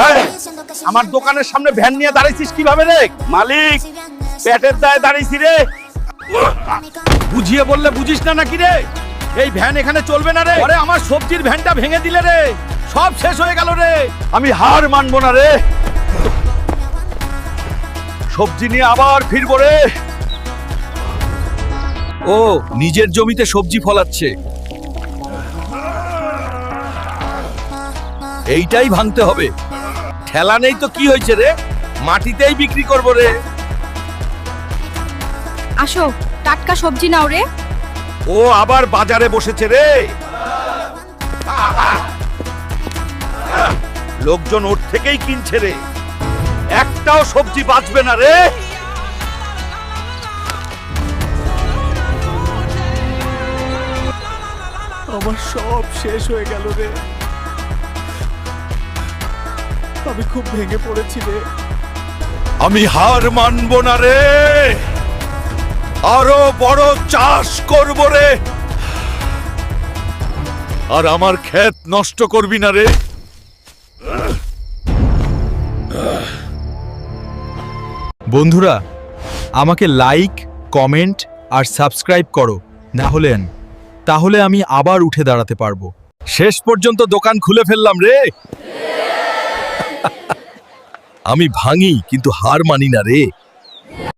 এই, আমার দোকানের সামনে ভ্যান নিয়ে দাঁড়াইছিস কিভাবে রে? মালিক, পেটের দায়ে দাঁড়াইছি রে। বুঝিয়ে বললে বুঝিস না নাকি রে? এই ভ্যান এখানে চলবে না রে। আরে আমার সবজির ভ্যানটা ভেঙে দিলে রে, সব শেষ হয়ে গেল রে। আমি হার মানবো না রে, সবজি নিয়ে আবার ফিরবো রে। ও নিজের জমিতে সবজি ফলাচ্ছে, এইটাই ভাঙতে হবে। ঠেলা নেই তো কি হয়েছে রে, মাটিতেই বিক্রি করবো রে। আসো, টাটকা সবজি নাও রে। ও আবার বাজারে বসেছে রে। লোকজন ওর থেকেই কিনছে রে, একটাও সবজি বাঁচবে না রে। আমার সব শেষ হয়ে গেল রে, আমি খুব ভেঙে পড়েছি রে। আমি হার মানবো না রে, আরো বড় চাষ করব রে। আর আমার ক্ষেত নষ্ট করবি না রে। বন্ধুরা, আমাকে লাইক, কমেন্ট আর সাবস্ক্রাইব করো, তাহলে আমি আবার উঠে দাঁড়াতে পারবো। শেষ পর্যন্ত দোকান খুলে ফেললাম রে। আমি ভাঙি কিন্তু হার মানি না রে।